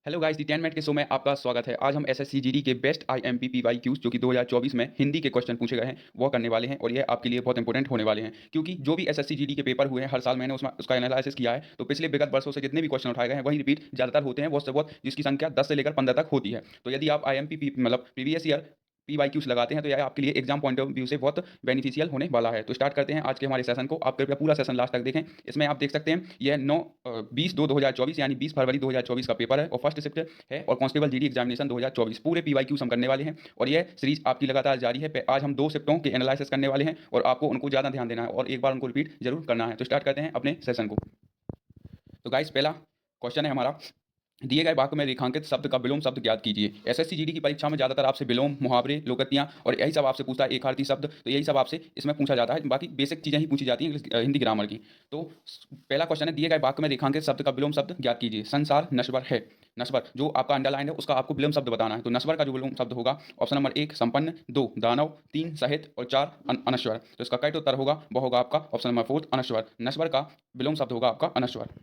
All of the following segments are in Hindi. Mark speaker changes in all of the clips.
Speaker 1: हेलो गाइस, दी 10 मिनट के शो में आपका स्वागत है। आज हम एसएससी जीडी के बेस्ट आईएमपी पीवाईक्यूज जो कि 2024 में हिंदी के क्वेश्चन पूछे गए हैं वो करने वाले हैं और ये आपके लिए बहुत इंपॉर्टेंट होने वाले हैं क्योंकि जो भी एसएससी जीडी के पेपर हुए हैं हर साल मैंने उसमें उसका एनालिसिस किया है। तो पिछले विगत वर्षों से जितने भी क्वेश्चन उठाए गए हैं वही रिपीट ज़्यादातर होते हैं, बहुत से बहुत, जिसकी संख्या 10 से लेकर 15 तक होती है। तो यदि आप आईएमपी मतलब प्रीवियस ईयर पीवाईक्यूज लगाते हैं तो यह आपके लिए एग्जाम पॉइंट ऑफ व्यू से बहुत बेनिफिशियल होने वाला है। तो स्टार्ट करते हैं आज के हमारे सेशन को। आप कृपया पूरा सेशन लास्ट तक देखें। इसमें आप देख सकते हैं यह 9/20/2024 यानी 20 फरवरी 2024 का पेपर है और फर्स्ट शिफ्ट है और कांस्टेबल जीडी एग्जामिनेशन 2024 पूरे पीवाईक्यूज हम करने वाले हैं और यह सीरीज आपकी लगातार जारी है। आज हम 2 शिफ्टों के एनालिसिस करने वाले हैं और आपको उनको ज़्यादा ध्यान देना है और एक बार उनको रिपीट जरूर करना है। तो स्टार्ट करते हैं अपने सेशन को। तो गाइस, पहला क्वेश्चन है हमारा, दिए गए वाक्य में रेखांकित शब्द का विलोम शब्द ज्ञात कीजिए। एसएससी जीडी की परीक्षा में ज्यादातर आपसे विलोम, मुहावरे, लोकतियां और यही सब आपसे पूछता है, एक अर्थी शब्द, तो यही सब आपसे इसमें पूछा जाता है। बाकी बेसिक चीजें ही पूछी जाती हैं हिंदी ग्रामर की। तो पहला क्वेश्चन है, दिए गए वाक्य में रेखांकित शब्द का विलोम शब्द ज्ञात कीजिए। संसार नश्वर है। नश्वर जो आपका अंडरलाइन है उसका आपको विलोम शब्द बताना है। तो नश्वर का जो विलोम शब्द होगा, ऑप्शन नंबर 1 संपन्न, 2 दानव, 3 सहित और 4 अनश्वर। तो इसका करेक्ट उत्तर होगा वो होगा आपका ऑप्शन नंबर 4 अनश्वर। नश्वर का विलोम शब्द होगा आपका अनश्वर।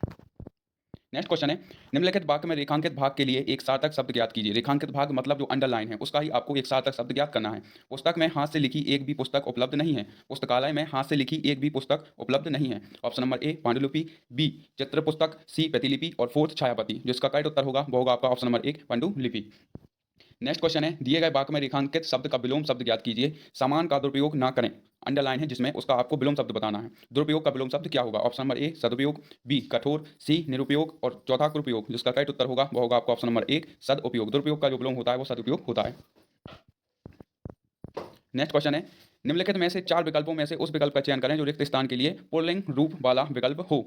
Speaker 1: नेक्स्ट क्वेश्चन है, निम्नलिखित वाक्य में रेखांकित भाग के लिए एक सार्थक शब्द ज्ञात कीजिए। रेखांकित भाग मतलब जो अंडरलाइन है उसका ही आपको एक सार्थक शब्द ज्ञात करना है। पुस्तक में हाथ से लिखी एक भी पुस्तक उपलब्ध नहीं है। पुस्तकालय में हाथ से लिखी एक भी पुस्तक उपलब्ध नहीं है। ऑप्शन नंबर ए पांडुलिपि, बी चित्र पुस्तक, सी प्रतिलिपि और फोर्थ छायापति। जिसका करेक्ट उत्तर होगा वो होगा आपका ऑप्शन नंबर 1 पांडुलिपि। नेक्स्ट क्वेश्चन है, दिए गए वाक्य में रेखांकित शब्द का विलोम शब्द ज्ञात कीजिए। समान का दुरुपयोग ना करें। अंडरलाइन है जिसमें उसका आपको विलोम शब्द बताना है। दुरुपयोग का विलोम शब्द क्या होगा? ऑप्शन नंबर ए सदुपयोग, बी कठोर, सी निरुपयोग और चौथा कुरुपयोग। जिसका करेक्ट उत्तर होगा वो होगा आपका ऑप्शन नंबर 1 सदुपयोग। दुरुपयोग का जो विलोम होता है वो सदुपयोग होता है। नेक्स्ट क्वेश्चन है, निम्नलिखित में से 4 विकल्पों में से उस विकल्प का चयन करें जो रिक्त स्थान के लिए पुल्लिंग रूप वाला विकल्प हो।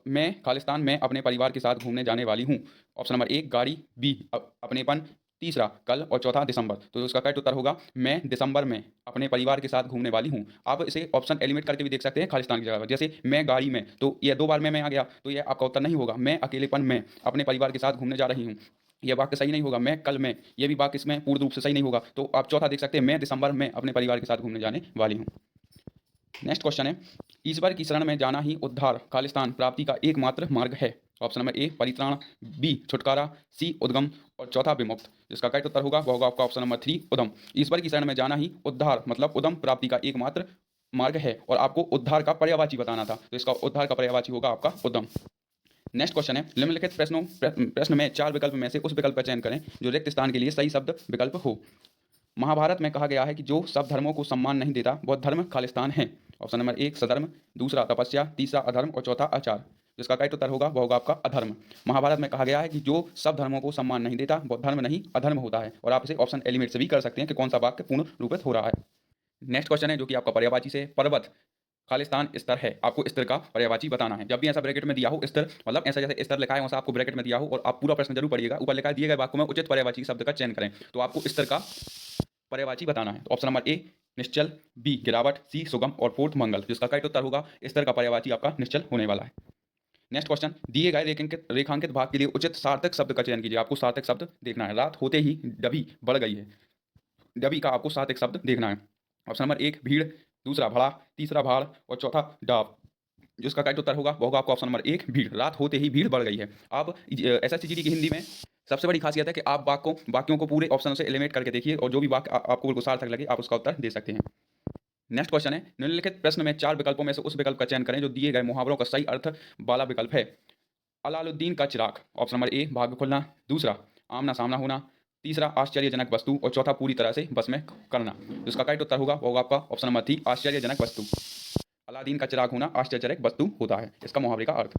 Speaker 1: मैं खालिस्तान में अपने परिवार के साथ घूमने जाने वाली हूँ। ऑप्शन नंबर 1 गाड़ी, बी अपनेपन, तीसरा कल और चौथा दिसंबर। तो इसका करेक्ट उत्तर होगा मैं दिसंबर में अपने परिवार के साथ घूमने वाली हूँ। आप इसे ऑप्शन एलिमिनेट करके भी देख सकते हैं खालिस्तान की जगह पर। जैसे मैं गाड़ी में, तो यह 2 बार मैं आ गया तो यह आपका उत्तर नहीं होगा। मैं अकेलेपन में अपने परिवार के साथ घूमने जा रही हूँ, यह वाक्य सही नहीं होगा। मैं कल में, यह भी वाक्य इसमें पूर्ण रूप से सही नहीं होगा। तो आप चौथा देख सकते हैं, मैं दिसंबर में अपने परिवार के साथ घूमने जाने वाली हूँ। नेक्स्ट क्वेश्चन है, ईश्वर की शरण में जाना ही उद्धार खालिस्तान प्राप्ति का एकमात्र मार्ग है। ऑप्शन नंबर ए परित्राण, बी छुटकारा, सी उद्गम और चौथा विमुक्त। जिसका करेक्ट उत्तर होगा वो होगा आपका ऑप्शन नंबर 3 उद्गम। ईश्वर की शरण में जाना ही उद्धार मतलब उद्गम प्राप्ति का एकमात्र मार्ग है और आपको उद्धार का पर्यायवाची बताना था, तो इसका उद्धार का पर्यायवाची होगा आपका उद्गम। नेक्स्ट क्वेश्चन है, निम्नलिखित प्रश्न में 4 विकल्प में से उस विकल्प का चयन करें जो रिक्त स्थान के लिए सही शब्द विकल्प हो। महाभारत में कहा गया है कि जो सब धर्मों को सम्मान नहीं देता वह धर्म खालिस्तान है। ऑप्शन नंबर 1 सधर्म, दूसरा तपस्या, तीसरा अधर्म और चौथा आचार। जिसका करेक्ट उत्तर होगा वो होगा आपका अधर्म। महाभारत में कहा गया है कि जो सब धर्मों को सम्मान नहीं देता वह धर्म नहीं अधर्म होता है और आप इसे ऑप्शन एलिमेंट से भी कर सकते हैं कि कौन सा वाक्य पूर्ण रूपित हो रहा है। नेक्स्ट क्वेश्चन है जो कि आपका पर्यायवाची से, पर्वत खालिस्तान स्तर है। आपको स्तर का पर्यायवाची बताना है। जब भी ऐसा ब्रैकेट में दिया हो स्तर, मतलब ऐसा जैसे स्तर लिखा है वैसा आपको ब्रैकेट में दिया हो और आप पूरा प्रश्न जरूर पढ़िएगा। ऊपर लिखा है दिए गए वाक्यों में उचित पर्यायवाची शब्द का चयन करें, तो आपको स्तर का पर्यायवाची बताना है। तो ऑप्शन नंबर ए निश्चल, बी गिरावट, सी सुगम और फोर्थ मंगल। जिसका करेक्ट उत्तर होगा स्तर का पर्यायवाची आपका निश्चल होने वाला है। नेक्स्ट क्वेश्चन, दिए गए रेखांकित भाग के लिए उचित सार्थक शब्द का चयन कीजिए। आपको सार्थक शब्द देखना है। रात होते ही डबी बढ़ गई है। डबी का आपको सार्थक शब्द देखना है। ऑप्शन नंबर 1 भीड़, दूसरा भड़ा, तीसरा भाड़ और चौथा डाब। जिसका करेक्ट उत्तर होगा वो होगा आपका ऑप्शन नंबर 1 भीड़। रात होते ही भीड़ बढ़ गई है। आप एसएससी जीडी की हिंदी में सबसे बड़ी खासियत है कि आप वाक्यों को पूरे ऑप्शन से एलिमिनेट करके देखिए और जो भी वाक्य आपको बिल्कुल सार्थक लगे आप उसका उत्तर दे सकते हैं। नेक्स्ट क्वेश्चन है, निम्नलिखित प्रश्न में 4 विकल्पों में से उस विकल्प का चयन करें जो दिए गए मुहावरों का सही अर्थ वाला विकल्प है। अलाउद्दीन का चिराग। ऑप्शन नंबर ए भाग्य खुलना, दूसरा आमना सामना होना, तीसरा आश्चर्यजनक वस्तु और चौथा पूरी तरह से बस में करना। जिसका करेक्ट उत्तर होगा वो होगा आपका ऑप्शन नंबर 3 आश्चर्यजनक वस्तु। अलादीन का चिराग होना आश्चर्यजनक वस्तु होता है, इसका मुहावरे का अर्थ।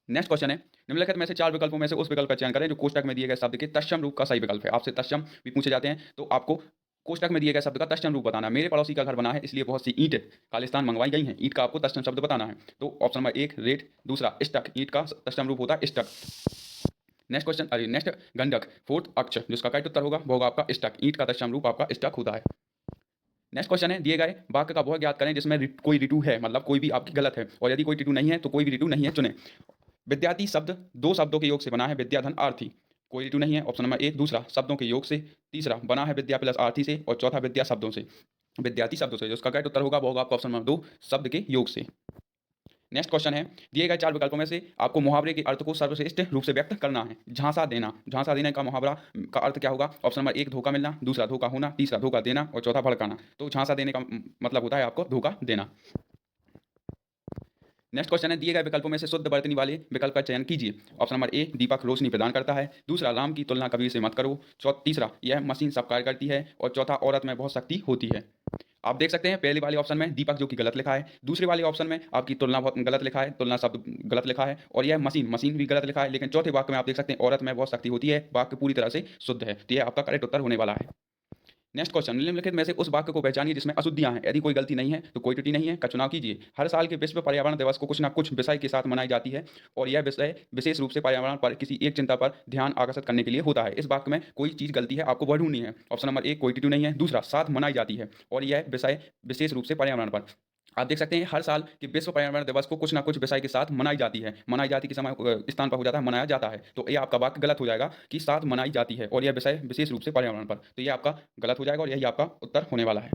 Speaker 1: नेक्स्ट क्वेश्चन है, निम्नलिखित में से 4 विकल्पों में से उस विकल्प का चयन करें जो कोष्टक में दिए गए शब्द के तत्सम रूप का सही विकल्प है। आपसे तत्सम भी पूछे जाते हैं तो आपको कोष्टक में दिए गए शब्द का तत्सम रूप बताना है। मेरे पड़ोसी का घर बना है इसलिए बहुत सी ईंट खालिस्तान मंगवाई गई हैं। ईंट का आपको तत्सम शब्द बताना है। तो ऑप्शन नंबर 1 रेत, दूसरा स्टक, ईंट का तत्सम रूप होता है स्टक। नेक्स्ट क्वेश्चन, अरे नेक्स्ट गंडक, फोर्थ अक्ष। जिसका करेक्ट उत्तर होगा वो होगा आपका स्टक। ईंट का तत्सम रूप आपका स्टक होता है। नेक्स्ट क्वेश्चन है, दिए गए वाक्य का वह ज्ञात करें जिसमें कोई ऋतु है, मतलब कोई भी आपकी गलत है, और यदि कोई ऋतु नहीं है तो कोई भी ऋतु नहीं है चुने। विद्यार्थी शब्द 2 शब्दों के योग से बना है, विद्या धन आर्थी। कोई ऋतु नहीं है ऑप्शन नंबर 1, दूसरा शब्दों के योग से, तीसरा बना है विद्या प्लस आर्थी से और चौथा विद्या शब्दों से, विद्यार्थी शब्दों से। जिसका करेक्ट उत्तर होगा वो होगा आपका ऑप्शन नंबर 2 शब्द के योग से। नेक्स्ट क्वेश्चन है, दिए गए 4 विकल्पों में से आपको मुहावरे के अर्थ को सर्वश्रेष्ठ रूप से व्यक्त करना है। झांसा देना, झांसा देने का मुहावरा का अर्थ क्या होगा? ऑप्शन नंबर 1 धोखा मिलना, दूसरा धोखा होना, तीसरा धोखा देना और चौथा भड़काना। तो झांसा देने का मतलब होता है आपको धोखा देना। नेक्स्ट क्वेश्चन है, दिए गए विकल्पों में से शुद्ध वर्तनी वाले विकल्प का चयन कीजिए। ऑप्शन नंबर ए, दीपक रोशनी प्रदान करता है, दूसरा राम की तुलना कबीर से मत करो, तीसरा यह मशीन सब कार्य करती है और चौथा औरत में बहुत शक्ति होती है। आप देख सकते हैं पहले वाले ऑप्शन में दीपक जो कि गलत लिखा है, दूसरे वाले ऑप्शन में आपकी तुलना बहुत गलत लिखा है, तुलना शब्द गलत लिखा है और यह मशीन भी गलत लिखा है, लेकिन चौथे वाक्य में आप देख सकते हैं औरत में बहुत शक्ति होती है, वाक्य पूरी तरह से शुद्ध है। तो यह आपका करेक्ट उत्तर होने वाला है। नेक्स्ट क्वेश्चन, निम्नलिखित में से उस वाक्य को पहचानिए जिसमें अशुद्धियां हैं। यदि कोई गलती नहीं है तो कोई त्रुटि नहीं है का चुनाव कीजिए। हर साल के विश्व पर्यावरण दिवस को कुछ ना कुछ विषय के साथ मनाई जाती है और यह विषय विशेष रूप से पर्यावरण पर किसी एक चिंता पर ध्यान आकर्षित करने के लिए होता है। इस वाक्य में कोई चीज़ गलती है, आपको वह ढूंढनी है। ऑप्शन नंबर 1 कोई त्रुटि नहीं है, दूसरा साथ मनाई जाती है और यह विषय विशेष रूप से पर्यावरण पर। आप देख सकते हैं हर साल के विश्व पर्यावरण दिवस को कुछ ना कुछ विषय के साथ मनाई जाती है। मनाई जाती के समय स्थान पर हो जाता है मनाया जाता है, तो ये आपका वाक्य गलत हो जाएगा कि साथ मनाई जाती है और यह विषय विशेष रूप से पर्यावरण पर। तो ये आपका गलत हो जाएगा और यही आपका उत्तर होने वाला है।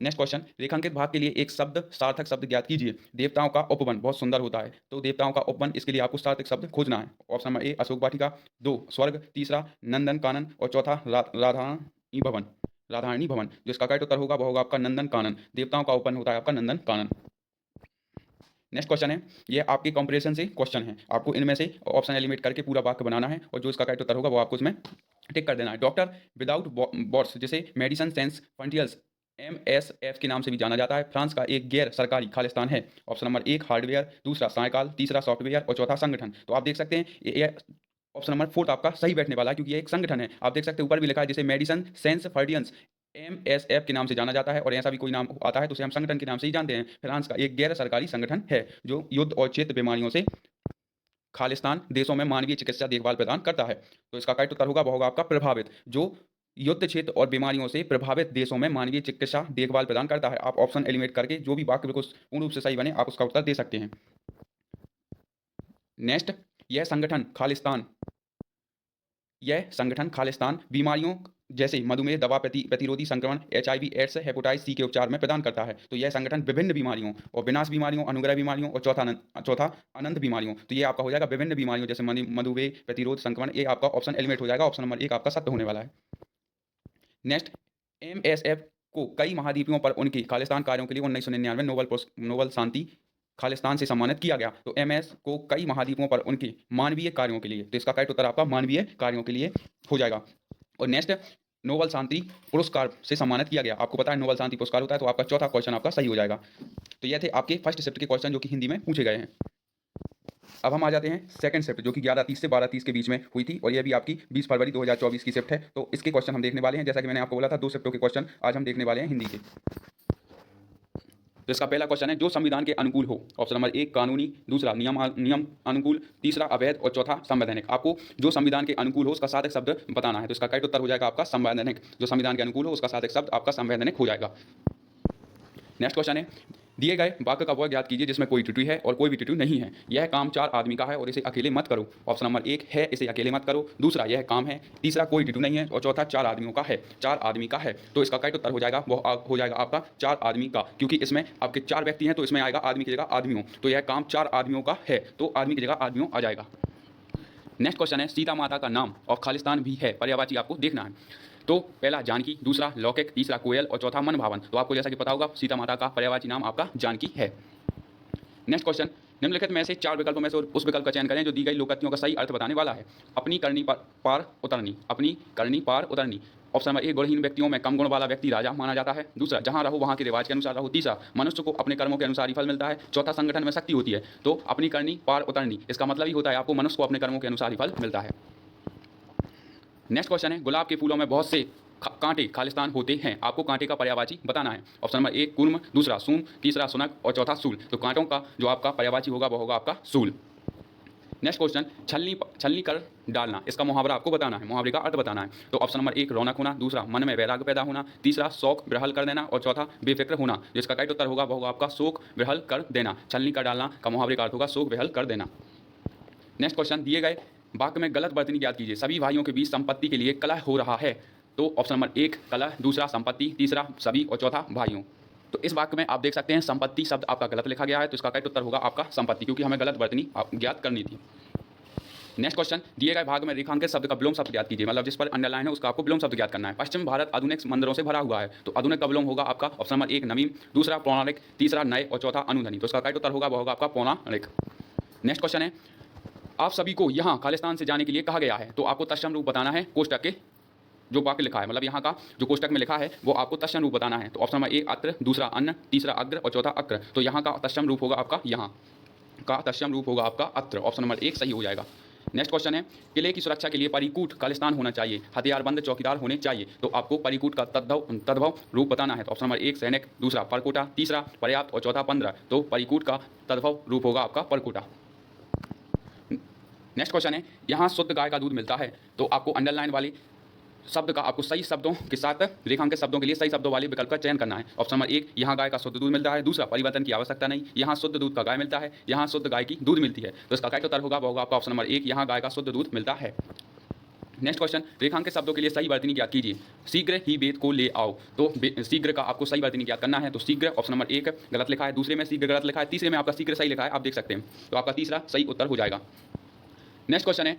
Speaker 1: नेक्स्ट क्वेश्चन, रेखांकित भाग के लिए एक शब्द सार्थक शब्द ज्ञात कीजिए। देवताओं का उपवन बहुत सुंदर होता है, तो देवताओं का उपवन, इसके लिए आपको सार्थक शब्द खोजना है। ऑप्शन नंबर ए अशोक वाटिका, 2 स्वर्ग, तीसरा नंदन कानन और चौथा राधारणी भवन। राधारणी भवन, जो इसका करेक्ट उत्तर होगा वह होगा आपका नंदन कानन। देवताओं का उपवन होता है आपका नंदन कानन। नेक्स्ट क्वेश्चन है, ये आपके कंपैरिजन से क्वेश्चन है, आपको इनमें से ऑप्शन एलिमिनेट करके पूरा वाक्य बनाना है और जो इसका करेक्ट उत्तर होगा वो आपको इसमें टिक कर देना है। डॉक्टर विदाउट बॉर्डर्स, जिसे मेडिसन सेंस फ्रंटियर्स MSF के नाम से भी जाना जाता है, फ्रांस का एक गैर सरकारी खालिस्तान है। ऑप्शन नंबर 1 हार्डवेयर, दूसरा सायकाल, तीसरा सॉफ्टवेयर और चौथा संगठन। तो आप देख सकते हैं ये ऑप्शन नंबर 4 आपका सही बैठने वाला है क्योंकि ये एक संगठन है। आप देख सकते हैं ऊपर भी लिखा है जिसे मेडिसन सेंस फ्रंटियर्स MSF के नाम से जाना जाता है और ऐसा भी कोई नाम आता है तो उसे हम संगठन के नाम से ही जानते हैं। फ्रांस का एक गैर सरकारी संगठन है जो युद्ध और क्षेत्र बीमारियों से खालिस्तान देशों में मानवीय चिकित्सा देखभाल प्रदान करता है। तो इसका करेक्ट उत्तर होगा वह होगा आपका प्रभावित, जो युद्ध क्षेत्र और बीमारियों से प्रभावित देशों में मानवीय चिकित्सा देखभाल प्रदान करता है। आप ऑप्शन एलिमिनेट करके जो भी वाक्य बिल्कुल पूर्ण रूप से सही बने आप उसका उत्तर दे सकते हैं। नेक्स्ट, यह संगठन खालिस्तान बीमारियों जैसे मधुमेह, दवा प्रतिरोधी संक्रमण, HIV एड्स, हेपेटाइटिस C के उपचार में प्रदान करता है। तो यह संगठन विभिन्न बीमारियों और विनाश बीमारियों, अनुग्रह बीमारियों और चौथा अनंत बीमारियों। तो ये आपका हो जाएगा विभिन्न बीमारियों जैसे मधुमेह, प्रतिरोध संक्रमण। ये आपका ऑप्शन एलिमिनेट हो जाएगा, ऑप्शन नंबर 1 आपका सत्य होने वाला है। नेक्स्ट, MSF को कई महाद्वीपों पर उनके खालिस्तान कार्यों के लिए 1999 नोबल शांति खालिस्तान से सम्मानित किया गया। तो MS को कई महाद्वीपों पर उनके मानवीय कार्यों के लिए, तो इसका करेक्ट उत्तर आपका मानवीय कार्यों के लिए हो जाएगा। और नेक्स्ट, नोबल शांति पुरस्कार से सम्मानित किया गया। आपको पता है नोबल शांति पुरस्कार होता है, तो आपका चौथा क्वेश्चन आपका सही हो जाएगा। तो ये थे आपके फर्स्ट शिफ्ट के क्वेश्चन जो कि हिंदी में पूछे गए हैं। अब हम आ जाते हैं सेकंड शिफ्ट जो कि 11:30 से 12:30 के बीच में हुई थी और यह भी आपकी 20 फरवरी 2024 की शिफ्ट है। तो इसके क्वेश्चन हम देखने वाले हैं, जैसा कि मैंने आपको बोला था 2 शिफ्टों के क्वेश्चन आज हम देखने वाले हैं हिंदी के। तो इसका पहला क्वेश्चन है, जो संविधान के अनुकूल हो। ऑप्शन नंबर 1 कानूनी, दूसरा नियम अनुकूल, तीसरा अवैध और चौथा संवैधानिक। आपको जो संविधान के अनुकूल हो उसका सार्थक शब्द बताना है। तो इसका करेक्ट उत्तर हो जाएगा आपका संवैधानिक। जो संविधान के अनुकूल हो उसका सार्थक शब्द आपका संवैधानिक हो जाएगा। नेक्स्ट क्वेश्चन है, दिए गए वाक्य का वह ज्ञात कीजिए जिसमें कोई त्रुटि है और कोई भी त्रुटि नहीं है। यह काम 4 आदमी का है और इसे अकेले मत करो। ऑप्शन नंबर 1 है इसे अकेले मत करो, दूसरा यह काम है, तीसरा कोई त्रुटि नहीं है और चौथा 4 आदमियों का है, 4 आदमी का है। तो इसका करेक्ट उत्तर हो जाएगा वो हो जाएगा आपका 4 आदमी का, क्योंकि इसमें आपके 4 व्यक्ति हैं तो इसमें आएगा आदमी की जगह आदमियों। तो यह काम 4 आदमियों का है तो आदमी की जगह आदमियों आ जाएगा। नेक्स्ट क्वेश्चन है, सीता माता का नाम और खालिस्तान भी है, पर्यायवाची आपको देखना है। तो पहला जानकी, दूसरा लौकिक, तीसरा कोयल और चौथा मन भावन। तो आपको जैसा कि पता होगा सीता माता का पर्यायवाची नाम आपका जानकी है। नेक्स्ट क्वेश्चन, निम्नलिखित में से 4 विकल्पों में से उस विकल्प का चयन करें जो दी गई लोकोक्तियों का सही अर्थ बताने वाला है। अपनी करनी पार उतरनी, अपनी करनी पार उतरनी। ऑप्शन नंबर 1 गुणहीन व्यक्तियों में कम गुण वाला व्यक्ति राजा माना जाता है, दूसरा जहां रहो वहां के रिवाज के अनुसार रहो, तीसरा मनुष्य को अपने कर्मों के अनुसार ही फल मिलता है, चौथा संगठन में शक्ति होती है। तो अपनी करनी पार उतरनी इसका मतलब ही होता है आपको मनुष्य को अपने कर्मों के अनुसार ही फल मिलता है। नेक्स्ट क्वेश्चन है, गुलाब के फूलों में बहुत से कांटे खालिस्तान होते हैं, आपको कांटे का पर्यायवाची बताना है। ऑप्शन नंबर 1 कुर्म, दूसरा सूम, तीसरा सुनक और चौथा सूल। तो कांटों का जो आपका पर्यायवाची होगा वो होगा आपका सूल। नेक्स्ट क्वेश्चन, छलनी कर डालना, इसका मुहावरा आपको बताना है, मुहावरे का अर्थ बताना है। तो ऑप्शन नंबर 1 रौनक होना, दूसरा मन में वैराग्य पैदा होना, तीसरा शौक विरहल कर देना और चौथा बेफिक्र होना। जिसका करेक्ट उत्तर होगा वो होगा आपका शोक विरहल कर देना। छलनी कर डालना का मुहावरे का अर्थ होगा शोक विरहल कर देना। नेक्स्ट क्वेश्चन, दिए गए वाक्य में गलत वर्तनी ज्ञात कीजिए। सभी भाइयों के बीच संपत्ति के लिए कलह हो रहा है। तो ऑप्शन नंबर 1 कलह, दूसरा संपत्ति, तीसरा सभी और चौथा भाइयों। तो इस वाक्य में आप देख सकते हैं संपत्ति शब्द आपका गलत लिखा गया है, तो इसका करेक्ट उत्तर होगा आपका संपत्ति, क्योंकि हमें गलत वर्तनी ज्ञात करनी थी। नेक्स्ट क्वेश्चन, दिए गए भाग में रेखांकित शब्द का विलोम शब्द ज्ञात कीजिए, मतलब जिस पर अंडरलाइन है उसका आपको विलोम शब्द ज्ञात करना है। पश्चिम भारत आधुनिक मंदिरों से भरा हुआ है, तो आधुनिक का विलोम होगा आपका ऑप्शन नंबर 1 नवीन, दूसरा पौराणिक, तीसरा नए और चौथा अनुधनी, तो इसका करेक्ट उत्तर होगा वो होगा आपका पौराणिक। नेक्स्ट क्वेश्चन है, आप सभी को यहाँ खालिस्तान से जाने के लिए कहा गया है, तो आपको तत्सम रूप बताना है कोष्टक के जो वाक्य लिखा है, मतलब यहाँ का जो कोष्टक में लिखा है वो आपको तत्सम रूप बताना है। तो ऑप्शन नंबर 1 अत्र, दूसरा अन्न, तीसरा अग्र और चौथा अक्र, तो यहाँ का तत्सम रूप होगा आपका, यहाँ का तत्सम रूप होगा आपका अत्र, ऑप्शन नंबर 1 सही हो जाएगा। नेक्स्ट क्वेश्चन है, किले की सुरक्षा के लिए परिकूट खालिस्तान होना चाहिए, हथियारबंद चौकीदार होने चाहिए, तो आपको परिकूट का तद्भव रूप बताना है। तो ऑप्शन नंबर 1 सैनिक, दूसरा परकोटा, तीसरा पर्याप्त और चौथा 15, तो परिकूट का तद्भव रूप होगा आपका परकोटा। नेक्स्ट क्वेश्चन है, यहाँ शुद्ध गाय का दूध मिलता है, तो आपको अंडरलाइन वाली शब्द का आपको सही शब्दों के साथ रेखांकित शब्दों के लिए सही शब्दों वाले विकल्प का चयन करना है। ऑप्शन नंबर 1 यहाँ गाय का शुद्ध दूध मिलता है, दूसरा परिवर्तन की आवश्यकता नहीं, यहाँ शुद्ध दूध का गाय मिलता है, यहाँ शुद्ध गाय की दूध मिलती है, तो इसका करेक्ट उत्तर होगा वो होगा आपका ऑप्शन नंबर 1 यहाँ गाय का शुद्ध दूध मिलता है। नेक्स्ट क्वेश्चन, रेखांकित शब्दों के लिए सही वर्तनी ज्ञात कीजिए, शीघ्र ही वेद को ले आओ, तो शीघ्र का आपको सही वर्तनी ज्ञात करना है। तो शीघ्र ऑप्शन नंबर 1 गलत लिखा है, दूसरे में शीघ्र गलत लिखा है, तीसरे में आपका शीघ्र सही लिखा है, आप देख सकते हैं, तो आपका तीसरा सही उत्तर हो जाएगा। नेक्स्ट क्वेश्चन है,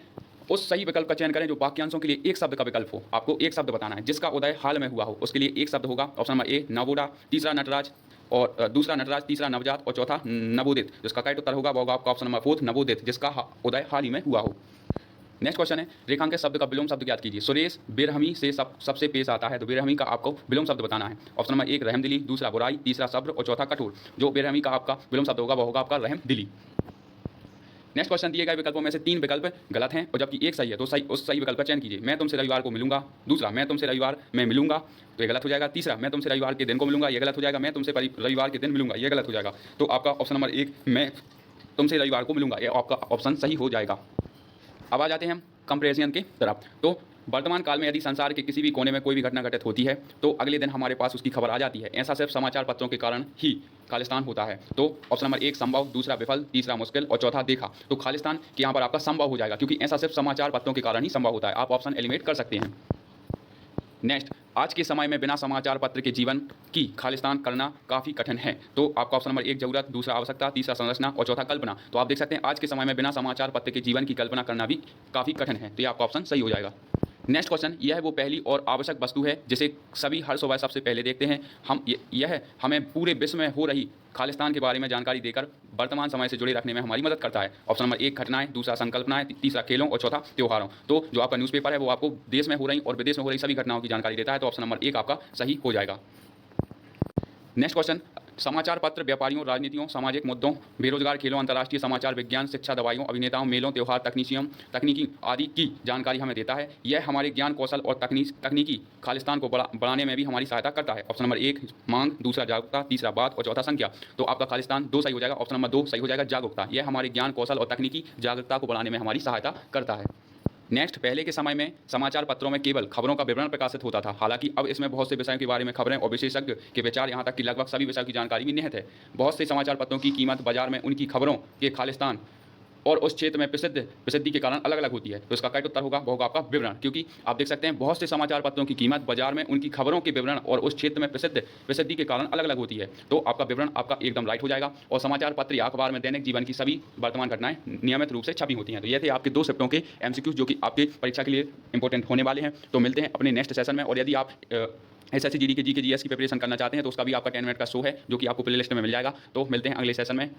Speaker 1: उस सही विकल्प का चयन करें जो वाक्यांशों के लिए एक शब्द का विकल्प हो, आपको एक शब्द बताना है जिसका उदय हाल में हुआ हो, उसके लिए एक शब्द होगा। ऑप्शन नंबर 1 नवोड़ा, तीसरा नटराज और दूसरा नटराज, तीसरा नवजात और चौथा नवोदित, जिसका करेक्ट उत्तर होगा वो होगा आपका ऑप्शन नंबर 4 नवोदित, जिसका उदय हाल ही में हुआ हो। नेक्स्ट क्वेश्चन है, रेखांकित शब्द का विलोम शब्द ज्ञात कीजिए, सुरेश बेरहमी से सबसे पेश आता है, तो बेरहमी का आपको विलोम शब्द बताना है। ऑप्शन नंबर 1 रहमदिली, दूसरा बुराई, तीसरा सब्र और चौथा कठोर, जो बेरहमी का आपका विलोम शब्द होगा वो होगा आपका रहमदिली। नेक्स्ट क्वेश्चन, दिए गए विकल्पों में से 3 विकल्प गलत हैं और जबकि एक सही है, तो उस सही विकल्प का चयन कीजिए। मैं तुमसे रविवार को मिलूंगा, दूसरा मैं तुमसे रविवार में मिलूंगा, तो ये गलत हो जाएगा, तीसरा मैं तुमसे रविवार के दिन को मिलूंगा, ये गलत हो जाएगा, मैं तुमसे रविवार के दिन मिलूंगा, ये गलत हो जाएगा, तो आपका ऑप्शन नंबर 1 मैं तुमसे रविवार को मिलूंगा, ये आपका ऑप्शन सही हो जाएगा। अब आ जाते हैं हम कंपेरिजन की तरफ। तो वर्तमान काल में यदि संसार के किसी भी कोने में कोई भी घटना घटित होती है तो अगले दिन हमारे पास उसकी खबर आ जाती है, ऐसा सिर्फ समाचार पत्रों के कारण ही खालिस्तान होता है। तो ऑप्शन नंबर 1 संभव, दूसरा विफल, तीसरा मुश्किल और चौथा देखा, तो खालिस्तान के यहाँ पर आपका संभव हो जाएगा, क्योंकि ऐसा सिर्फ समाचार पत्रों के कारण ही संभव होता है, आप ऑप्शन एलिमिनेट कर सकते हैं। नेक्स्ट, आज के समय में बिना समाचार पत्र के जीवन की खालिस्तान करना काफ़ी कठिन है, तो आपका ऑप्शन नंबर 1 जरूरत, दूसरा आवश्यकता, तीसरा संरचना और चौथा कल्पना, तो आप देख सकते हैं आज के समय में बिना समाचार पत्र के जीवन की कल्पना करना भी काफ़ी कठिन है, तो ये आपका ऑप्शन सही हो जाएगा। नेक्स्ट क्वेश्चन, यह वो पहली और आवश्यक वस्तु है जिसे सभी हर सुबह सबसे पहले देखते हैं, यह हमें पूरे विश्व में हो रही खालिस्तान के बारे में जानकारी देकर वर्तमान समय से जुड़े रखने में हमारी मदद करता है। ऑप्शन नंबर 1 घटनाएं, दूसरा संकल्पनाएं, तीसरा खेलों और चौथा त्योहारों, तो जो आपका न्यूज़पेपर है वो आपको देश में हो रही और विदेश में हो रही सभी घटनाओं की जानकारी देता है, तो ऑप्शन नंबर 1 आपका सही हो जाएगा। नेक्स्ट क्वेश्चन, समाचार पत्र व्यापारियों, राजनीतियों, सामाजिक मुद्दों, बेरोजगार, खेलों, अंतर्राष्ट्रीय समाचार, विज्ञान, शिक्षा, दवाइयों, अभिनेताओं, मेलों, त्योहार, तकनीकी आदि की जानकारी हमें देता है। यह हमारे ज्ञान कौशल और तकनीकी खालिस्तान को बढ़ाने में भी हमारी सहायता करता है। ऑप्शन नंबर 1 मांग, दूसरा जागरूकता, तीसरा बात और चौथा संख्या, तो आपका खालिस्तान 2 सही हो जाएगा, ऑप्शन नंबर 2 सही हो जाएगा जागरूकता, यह हमारे ज्ञान कौशल और तकनीकी जागरूकता को बढ़ाने में हमारी सहायता करता है। नेक्स्ट, पहले के समय में समाचार पत्रों में केवल खबरों का विवरण प्रकाशित होता था, हालांकि अब इसमें बहुत से विषयों के बारे में खबरें और विशेषज्ञ के विचार, यहाँ तक कि लगभग सभी विषयों की जानकारी भी निहित है। बहुत से समाचार पत्रों की कीमत बाजार में उनकी खबरों के खालिस्तान और उस क्षेत्र में प्रसिद्धि के कारण अलग अलग होती है, तो इसका करेक्ट उत्तर होगा वो होगा आपका विवरण, क्योंकि आप देख सकते हैं बहुत से समाचार पत्रों की कीमत बाजार में उनकी खबरों के विवरण और उस क्षेत्र में प्रसिद्धि के कारण अलग अलग होती है, तो आपका विवरण आपका एकदम राइट हो जाएगा। और समाचार पत्र या अखबार में दैनिक जीवन की सभी वर्तमान घटनाएं नियमित रूप से छपी होती हैं। तो ये थे आपके 2 शिफ्टों के MCQs जो कि आपके परीक्षा के लिए इंपॉर्टेंट होने वाले हैं। तो मिलते हैं अपने नेक्स्ट सेशन में, और यदि आप SSC GD के GK GS की प्रिपरेशन करना चाहते हैं तो उसका भी आपका 10 मिनट का शो है जो कि आपको प्लेलिस्ट में मिल जाएगा। तो मिलते हैं अगले सेशन में।